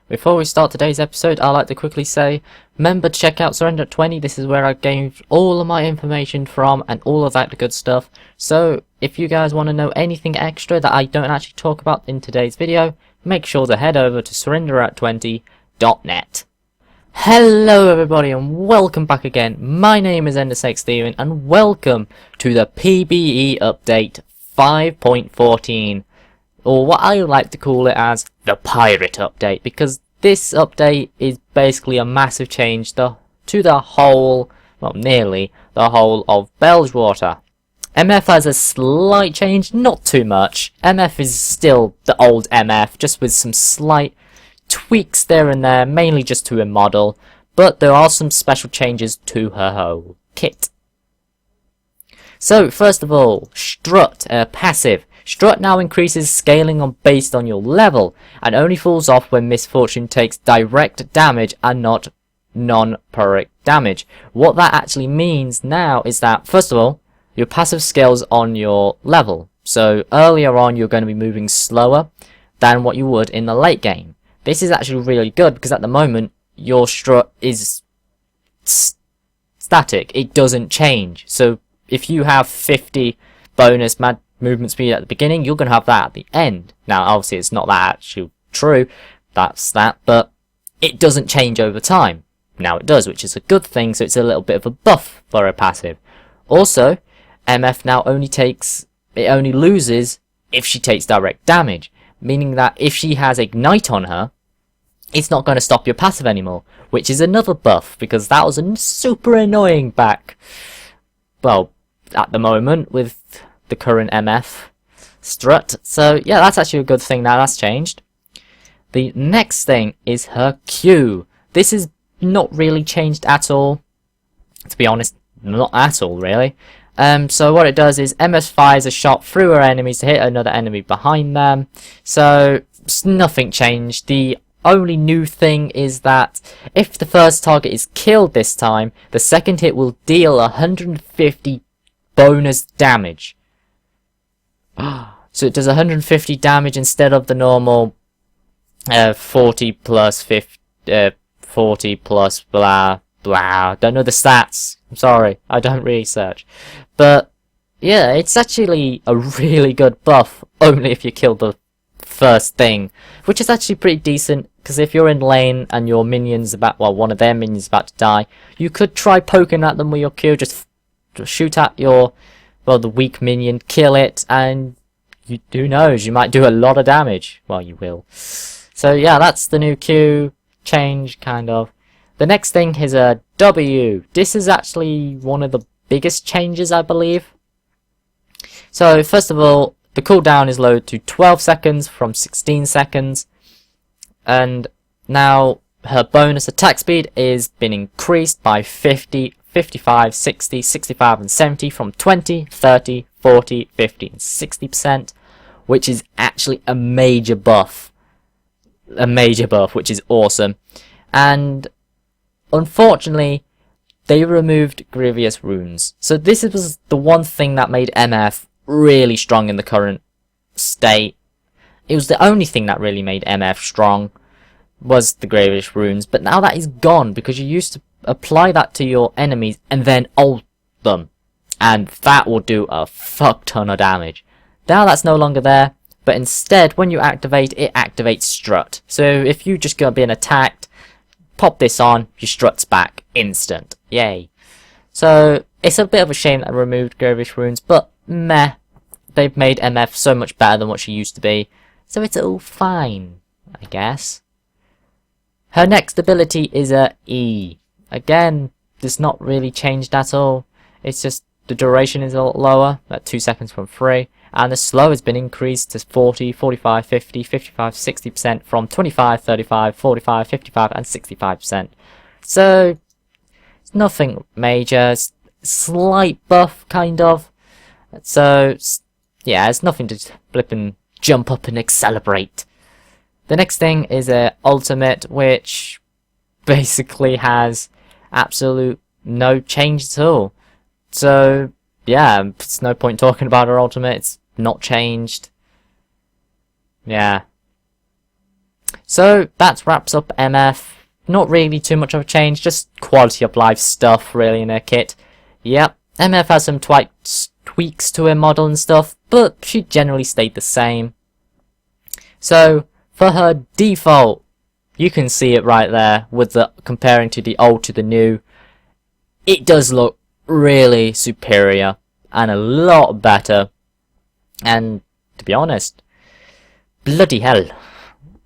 Before we start today's episode, I'd like to quickly say, remember to check out Surrender 20. This is where I gained all of my information from and all of that good stuff. So, if you guys want to know anything extra that I don't actually talk about in today's video, make sure to head over to surrenderat20.net. Hello everybody and welcome back again. My name is Steven and welcome to the PBE update 5.14. Or what I like to call it as the pirate update, because this update is basically a massive change to the whole, well, nearly the whole of Belgewater. MF has a slight change, not too much. MF is still the old MF, just with some slight tweaks there and there, mainly just to a model, but there are some special changes to her whole kit. So, first of all, Strut, passive. Strut now increases scaling based on your level, and only falls off when Misfortune takes direct damage and not non-pyrrhic damage. What that actually means now is that, first of all, your passive scales on your level. So earlier on you're going to be moving slower than what you would in the late game. This is actually really good because at the moment your strut is static. It doesn't change. So if you have 50 bonus movement speed at the beginning, you're going to have that at the end. Now obviously it's not that actually true, that's that, but it doesn't change over time. Now it does, which is a good thing, so it's a little bit of a buff for a passive. Also, MF now only loses if she takes direct damage, meaning that if she has Ignite on her, it's not going to stop your passive anymore, which is another buff, because that was super annoying back, well, at the moment with the current MF strut. So yeah, that's actually a good thing now, that's changed. The next thing is her Q. This is not really changed at all, to be honest, not at all really. So what it does is MS fires a shot through her enemies to hit another enemy behind them. So nothing changed. The only new thing is that if the first target is killed this time, the second hit will deal 150 bonus damage. So it does 150 damage instead of the normal 40 plus 40 plus blah blah. Don't know the stats. I'm sorry, I don't research. But yeah, it's actually a really good buff, only if you kill the first thing, which is actually pretty decent, because if you're in lane and your minion's about, well, one of their minions about to die, you could try poking at them with your Q, just shoot at your, well, the weak minion, kill it, and who knows, you might do a lot of damage. Well, you will. So yeah, that's the new Q change, kind of. The next thing is a W. This is actually one of the biggest changes, I believe. So first of all, the cooldown is lowered to 12 seconds from 16 seconds. And now her bonus attack speed is been increased by 50, 55, 60, 65 and 70 from 20, 30, 40, 50 and 60%, which is actually a major buff. A major buff, which is awesome. And unfortunately, they removed Grievous Runes. So this was the one thing that made MF really strong in the current state. It was the only thing that really made MF strong, was the Grievous Runes. But now that is gone, because you used to apply that to your enemies and then ult them. And that will do a fuck ton of damage. Now that's no longer there, but instead, when you activate, it activates Strut. So if you just go being attacked, pop this on, your Strut's back instant. Yay. So it's a bit of a shame that I removed Grievous Runes, but meh. They've made MF so much better than what she used to be, so it's all fine, I guess. Her next ability is a E. Again, it's not really changed at all. It's just the duration is a lot lower, at 2 seconds from 3, and the slow has been increased to 40, 45, 50, 55, 60% from 25, 35, 45, 55 and 65%. So it's nothing major, slight buff kind of. So yeah, it's nothing to flip and jump up and accelerate. The next thing is a ultimate, which basically has absolute no change at all. So yeah, it's no point talking about her ultimate, it's not changed. Yeah. So that wraps up MF. Not really too much of a change, just quality of life stuff really in her kit. Yep, MF has some tweaks to her model and stuff, but she generally stayed the same. So for her default, you can see it right there with the comparing to the old to the new. It does look really superior and a lot better. And to be honest, bloody hell,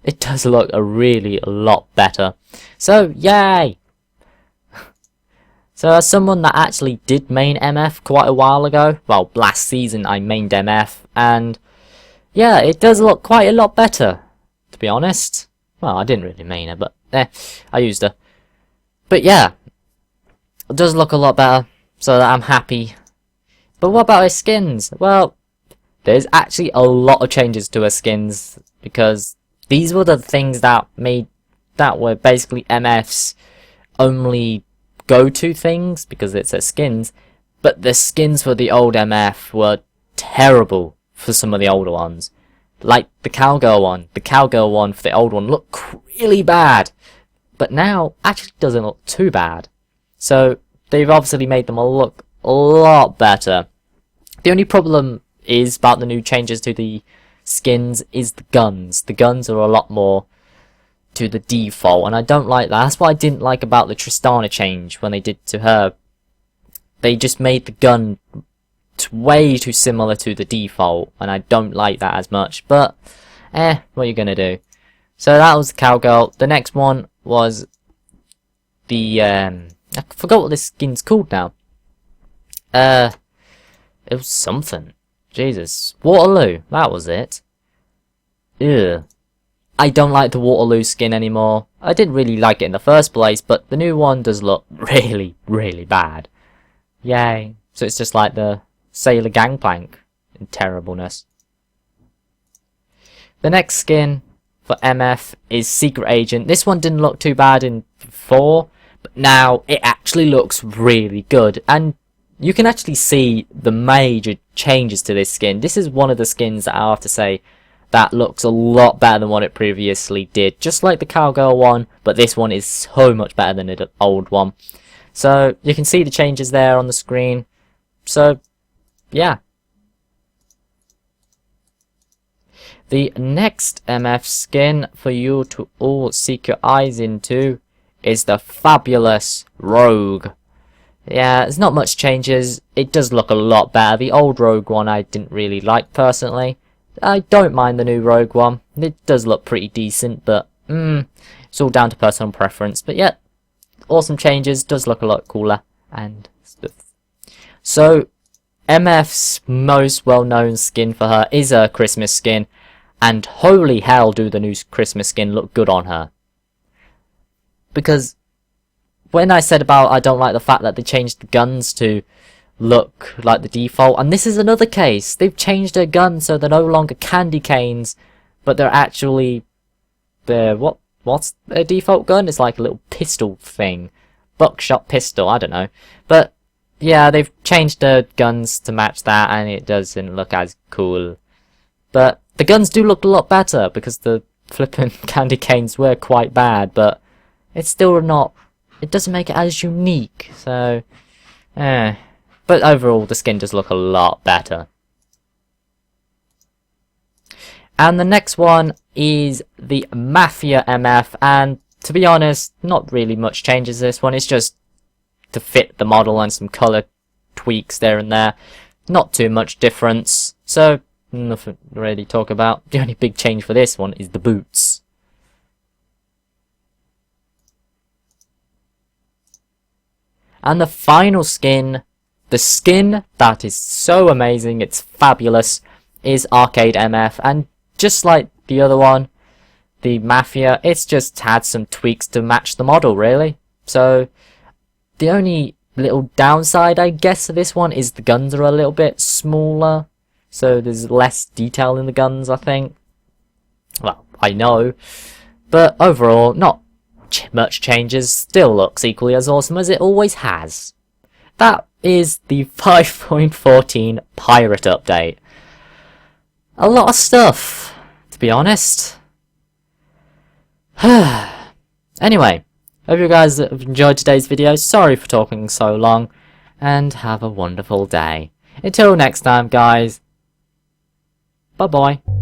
it does look a lot better. So yay! So as someone that actually did main MF quite a while ago, well, last season I mained MF, and yeah, it does look quite a lot better, to be honest. Well, I didn't really main her, but I used her. But yeah, it does look a lot better, so I'm happy. But what about her skins? Well, there's actually a lot of changes to her skins, because these were the things that were basically MF's only go-to things, because it's her skins. But the skins for the old MF were terrible for some of the older ones. Like the cowgirl one. The cowgirl one for the old one looked really bad. But now, actually doesn't look too bad. So, they've obviously made them look a lot better. The only problem is about the new changes to the skins is the guns. The guns are a lot more to the default, and I don't like that. That's what I didn't like about the Tristana change when they did to her. They just made the gun way too similar to the default, and I don't like that as much, but what are you gonna do? So that was the cowgirl. The next one was the I forgot what this skin's called now. It was something. Jesus. Waterloo, that was it. Ugh. I don't like the Waterloo skin anymore. I didn't really like it in the first place, but the new one does look really bad. Yay. So it's just like the Sailor Gangplank in terribleness. The next skin for MF is Secret Agent. This one didn't look too bad in 4, but now it actually looks really good. And you can actually see the major changes to this skin. This is one of the skins that I have to say that looks a lot better than what it previously did. Just like the cowgirl one, but this one is so much better than the old one. So you can see the changes there on the screen. So yeah. The next MF skin for you to all seek your eyes into is the fabulous Rogue. Yeah, there's not much changes. It does look a lot better. The old Rogue one I didn't really like personally. I don't mind the new Rogue one. It does look pretty decent, but it's all down to personal preference. But yeah, awesome changes. Does look a lot cooler and stuff. So MF's most well-known skin for her is her Christmas skin, and holy hell do the new Christmas skin look good on her. Because when I said about I don't like the fact that they changed the guns to look like the default, and this is another case. They've changed their guns so they're no longer candy canes, but they're actually what's their default gun? It's like a little pistol thing. Buckshot pistol, I don't know. But yeah, they've changed the guns to match that, and it doesn't look as cool. But the guns do look a lot better, because the flippin' candy canes were quite bad, but it's still not, it doesn't make it as unique, so but overall the skin does look a lot better. And the next one is the Mafia MF, and to be honest, not really much changes this one. It's just to fit the model and some colour tweaks there and there. Not too much difference, so nothing to really talk about. The only big change for this one is the boots. And the final skin, the skin that is so amazing, it's fabulous, is Arcade MF. And just like the other one, the Mafia, it's just had some tweaks to match the model, really. So the only little downside, I guess, of this one is the guns are a little bit smaller. So there's less detail in the guns, I think. Well, I know. But overall, not much changes. Still looks equally as awesome as it always has. That is the 5.14 Pirate update. A lot of stuff, to be honest. Anyway, hope you guys have enjoyed today's video. Sorry for talking so long, and have a wonderful day. Until next time, guys. Bye bye.